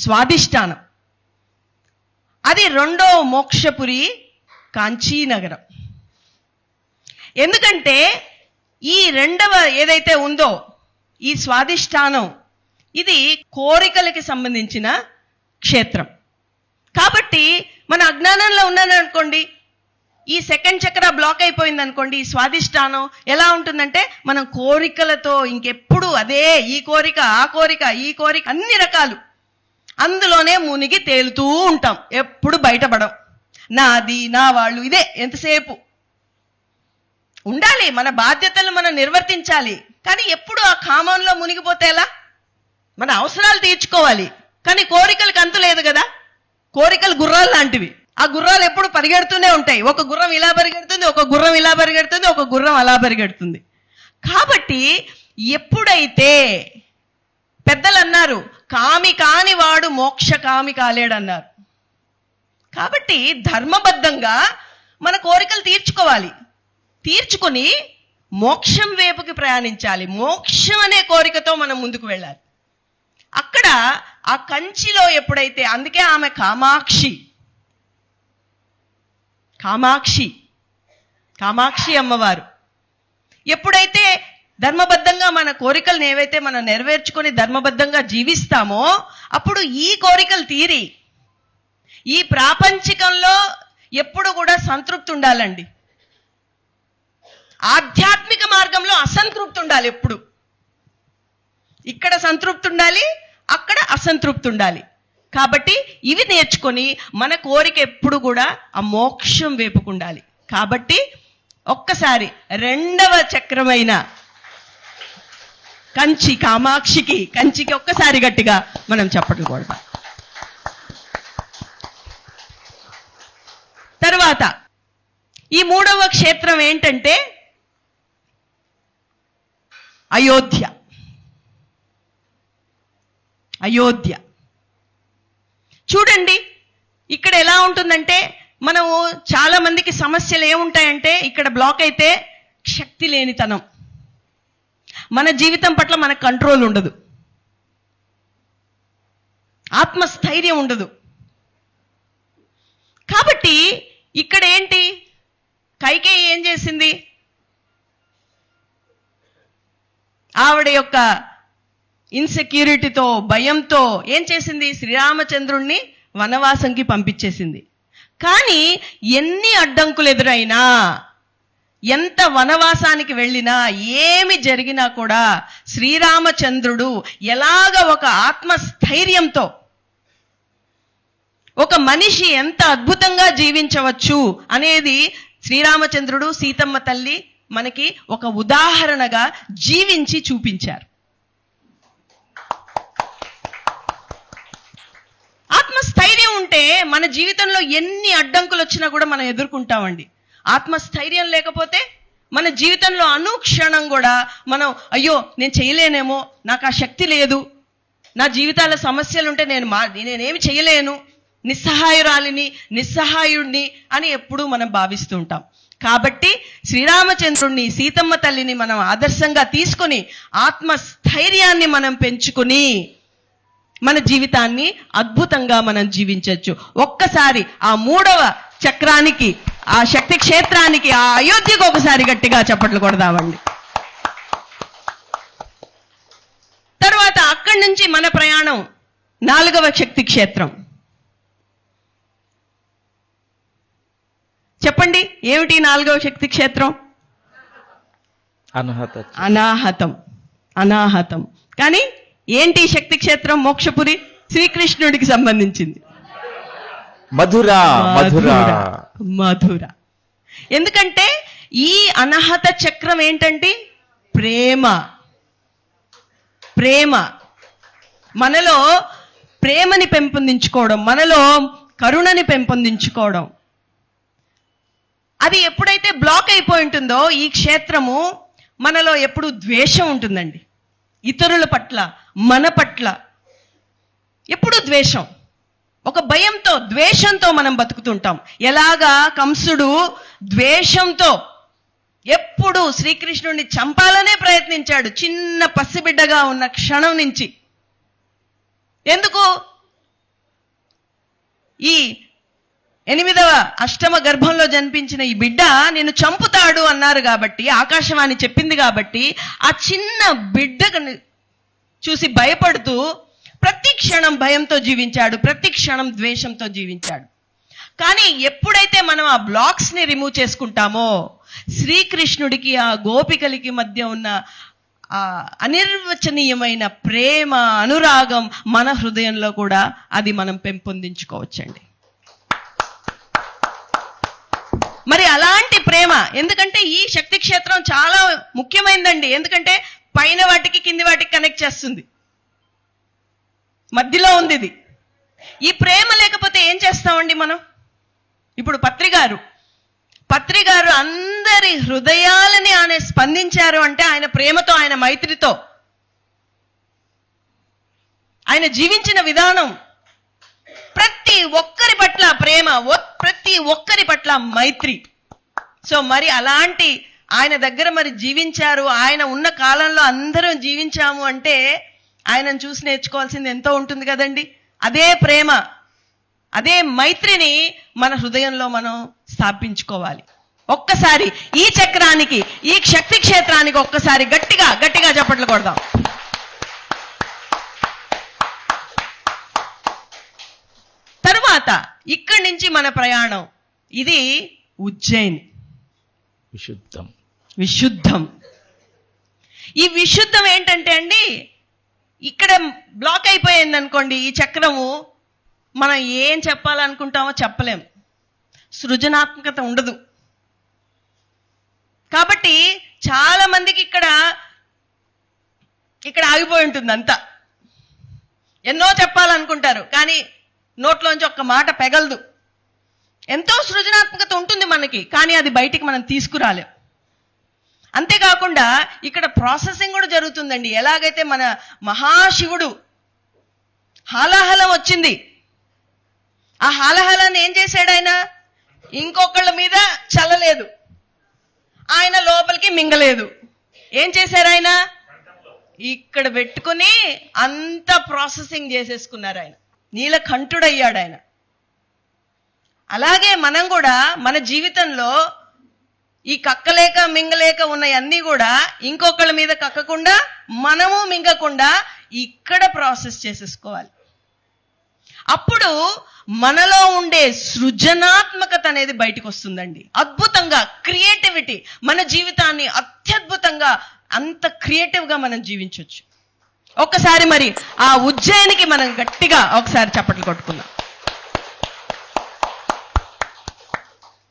స్వాదిష్టానం. అది రెండో మోక్షపురి కాంచీనగరం. ఎందుకంటే ఈ రెండవ ఏదైతే ఉందో ఈ స్వాదిష్టానం, ఇది కోరికలకి సంబంధించిన క్షేత్రం. కాబట్టి మన అజ్ఞానంలో ఉన్నాననుకోండి, ఈ సెకండ్ చక్ర బ్లాక్ అయిపోయింది అనుకోండి, ఈ స్వాదిష్టానం ఎలా ఉంటుందంటే మనం కోరికలతో ఇంకెప్పుడు అదే ఈ కోరిక ఆ కోరిక ఈ కోరిక అన్ని రకాలు అందులోనే మునిగి తేలుతూ ఉంటాం, ఎప్పుడు బయటపడం. నాది నా వాళ్ళు ఇదే ఎంతసేపు ఉండాలి. మన బాధ్యతలు మనం నిర్వర్తించాలి. కానీ ఎప్పుడు ఆ కామంలో మునిగిపోతే ఎలా? మన అవసరాలు తీర్చుకోవాలి, కానీ కోరికలకు అంతు లేదు కదా. కోరికలు గుర్రాలు లాంటివి. ఆ గుర్రాలు ఎప్పుడు పరిగెడుతూనే ఉంటాయి. ఒక గుర్రం ఇలా పరిగెడుతుంది, ఒక గుర్రం ఇలా పరిగెడుతుంది, ఒక గుర్రం అలా పరిగెడుతుంది. కాబట్టి ఎప్పుడైతే పెద్దలు అన్నారు, కామి కాని వాడు మోక్ష కామి కాలేడన్నారు. కాబట్టి ధర్మబద్ధంగా మన కోరికలు తీర్చుకోవాలి. తీర్చుకొని మోక్షం వైపుకి ప్రయాణించాలి. మోక్షం అనే కోరికతో మనం ముందుకు వెళ్ళాలి. అక్కడ ఆ కంచిలో ఎప్పుడైతే, అందుకే ఆమె కామాక్షి, కామాక్షి కామాక్షి అమ్మవారు. ఎప్పుడైతే ధర్మబద్ధంగా మన కోరికలను ఏవైతే మనం నెరవేర్చుకొని ధర్మబద్ధంగా జీవిస్తామో అప్పుడు ఈ కోరికలు తీరి ఈ ప్రాపంచికంలో ఎప్పుడు కూడా సంతృప్తి ఉండాలండి. ఆధ్యాత్మిక మార్గంలో అసంతృప్తి ఉండాలి. ఎప్పుడు ఇక్కడ సంతృప్తి ఉండాలి, అక్కడ అసంతృప్తి ఉండాలి. కాబట్టి ఇవి నేర్చుకొని మన కోరిక ఎప్పుడు కూడా ఆ మోక్షం వైపుకుండాలి. కాబట్టి ఒక్కసారి రెండవ చక్రమైన కంచి కంచికి ఒక్కసారి గట్టిగా మనం చప్పట్లు కొడతాం. తర్వాత ఈ మూడవ క్షేత్రం ఏంటంటే అయోధ్య. అయోధ్య చూడండి, ఇక్కడ ఎలా ఉంటుందంటే, మనము చాలా మందికి సమస్యలు ఏముంటాయంటే, ఇక్కడ బ్లాక్ అయితే శక్తి లేనితనం, మన జీవితం పట్ల మనకు కంట్రోల్ ఉండదు, ఆత్మస్థైర్యం ఉండదు. కాబట్టి ఇక్కడ ఏంటి, కైకేయి ఏం చేసింది, ఆవిడ యొక్క ఇన్సెక్యూరిటీతో భయంతో ఏం చేసింది, శ్రీరామచంద్రుణ్ణి వనవాసంకి పంపించేసింది. కానీ ఎన్ని అడ్డంకులు ఎదురైనా, ఎంత వనవాసానికి వెళ్ళినా, ఏమి జరిగినా కూడా శ్రీరామచంద్రుడు ఎలాగ ఒక ఆత్మస్థైర్యంతో, ఒక మనిషి ఎంత అద్భుతంగా జీవించవచ్చు అనేది శ్రీరామచంద్రుడు సీతమ్మ తల్లి మనకి ఒక ఉదాహరణగా జీవించి చూపించారు. ఆత్మస్థైర్యం ఉంటే మన జీవితంలో ఎన్ని అడ్డంకులు వచ్చినా కూడా మనం ఎదుర్కొంటామండి. ఆత్మస్థైర్యం లేకపోతే మన జీవితంలో అనుక్షణం కూడా మనం అయ్యో నేను చేయలేనేమో, నాకు ఆ శక్తి లేదు, నా జీవితాల సమస్యలు ఉంటే నేనేమి చేయలేను, నిస్సహాయురాలిని నిస్సహాయుడిని అని ఎప్పుడూ మనం భావిస్తూ ఉంటాం. కాబట్టి శ్రీరామచంద్రుణ్ణి సీతమ్మ తల్లిని మనం ఆదర్శంగా తీసుకొని ఆత్మస్థైర్యాన్ని మనం పెంచుకొని మన జీవితాన్ని అద్భుతంగా మనం జీవించవచ్చు. ఒక్కసారి ఆ మూడవ చక్రానికి, ఆ శక్తి క్షేత్రానికి, ఆ అయోధ్యకు ఒకసారి గట్టిగా చప్పట్లు కొడదామండి. తర్వాత అక్కడి నుంచి మన ప్రయాణం నాలుగవ శక్తి క్షేత్రం. చెప్పండి ఏమిటి నాలుగవ శక్తి క్షేత్రం? అనాహతం. అనాహతం. కానీ ఏంటి శక్తి క్షేత్రం? మోక్షపురి శ్రీకృష్ణుడికి సంబంధించింది. మధుర. ఎందుకంటే ఈ అనాహత చక్రం ఏంటంటే ప్రేమ. ప్రేమ మనలో ప్రేమని పెంపొందించుకోవడం, మనలో కరుణని పెంపొందించుకోవడం. అది ఎప్పుడైతే బ్లాక్ అయిపోయి ఉంటుందో ఈ క్షేత్రము, మనలో ఎప్పుడు ద్వేషం ఉంటుందండి. ఇతరుల పట్ల, మన పట్ల ఎప్పుడు ద్వేషం, ఒక భయంతో, ద్వేషంతో మనం బతుకుతుంటాం. ఎలాగా కంసుడు ద్వేషంతో ఎప్పుడు శ్రీకృష్ణుడిని చంపాలనే ప్రయత్నించాడు చిన్న పసిబిడ్డగా ఉన్న క్షణం నుంచి. ఎందుకు? ఈ 8వ అష్టమ గర్భంలో జన్మించిన ఈ బిడ్డ నిన్ను చంపుతాడు అన్నారు కాబట్టి, ఆకాశవాణి చెప్పింది కాబట్టి, ఆ చిన్న బిడ్డను చూసి భయపడుతూ ప్రతి క్షణం భయంతో జీవించాడు, ప్రతి క్షణం ద్వేషంతో జీవించాడు. కానీ ఎప్పుడైతే మనం ఆ బ్లాక్స్ని రిమూవ్ చేసుకుంటామో, శ్రీకృష్ణుడికి ఆ గోపికలకి మధ్య ఉన్న ఆ అనిర్వచనీయమైన ప్రేమ, అనురాగం మన హృదయంలో కూడా అది మనం పెంపొందించుకోవచ్చండి. మరి అలాంటి ప్రేమ, ఎందుకంటే ఈ శక్తి క్షేత్రం చాలా ముఖ్యమైనదండి. ఎందుకంటే పైన వాటికి కింది వాటికి కనెక్ట్ చేస్తుంది, మధ్యలో ఉంది ఇది. ఈ ప్రేమ లేకపోతే ఏం చేస్తామండి మనం? ఇప్పుడు పత్రి గారు అందరి హృదయాలని ఆయన స్పందించారు అంటే ఆయన ప్రేమతో, ఆయన మైత్రితో, ఆయన జీవించిన విధానం, ప్రతి ఒక్కరి పట్ల ప్రేమ, ప్రతి ఒక్కరి పట్ల మైత్రి. సో మరి అలాంటి ఆయన దగ్గర మరి జీవించారు, ఆయన ఉన్న కాలంలో అందరం జీవించాము అంటే ఆయనను చూసి నేర్చుకోవాల్సింది ఎంతో ఉంటుంది కదండి. అదే ప్రేమ, అదే మైత్రిని మన హృదయంలో మనం స్థాపించుకోవాలి. ఒక్కసారి ఈ చక్రానికి, ఈ శక్తి క్షేత్రానికి ఒక్కసారి గట్టిగా గట్టిగా చప్పట్లు కొడదాం. తరువాత ఇక్కడి నుంచి మన ప్రయాణం, ఇది ఉజ్జయిని, విశుద్ధం. ఈ విశుద్ధం ఏంటంటే అండి, ఇక్కడ బ్లాక్ అయిపోయింది అనుకోండి ఈ చక్రము, మనం ఏం చెప్పాలనుకుంటామో చెప్పలేం, సృజనాత్మకత ఉండదు. కాబట్టి చాలా మందికి ఇక్కడ ఆగిపోయి ఉంటుంది అంతా. ఎన్నో చెప్పాలనుకుంటారు కానీ నోట్లోంచి ఒక్క మాట పెగలదు. ఎంతో సృజనాత్మకత ఉంటుంది మనకి, కానీ అది బయటికి మనం తీసుకురాలేం. అంతేకాకుండా ఇక్కడ ప్రాసెసింగ్ కూడా జరుగుతుందండి. ఎలాగైతే మన మహాశివుడు హాలాహలం వచ్చింది, ఆ హాలాహలాన్ని ఏం చేశాడు ఆయన? ఇంకొకళ్ళ మీద చల్లలేదు, ఆయన లోపలికి మింగలేదు. ఏం చేశారు ఆయన? ఇక్కడ పెట్టుకుని అంత ప్రాసెసింగ్ చేసేసుకున్నారు ఆయన, నీలకంఠుడయ్యాడు ఆయన. అలాగే మనం కూడా మన జీవితంలో ఈ కక్కలేక మింగలేక ఉన్నవన్నీ కూడా ఇంకొకళ్ళ మీద కక్కకుండా, మనము మింగకుండా ఇక్కడ ప్రాసెస్ చేసేసుకోవాలి. అప్పుడు మనలో ఉండే సృజనాత్మకత అనేది బయటకు వస్తుందండి. అద్భుతంగా క్రియేటివిటీ, మన జీవితాన్ని అత్యద్భుతంగా, అంత క్రియేటివ్గా మనం జీవించవచ్చు. ఒక్కసారి మరి ఆ ఉజ్జయినికి మనం గట్టిగా ఒకసారి చప్పట్లు కొట్టుకుందాం.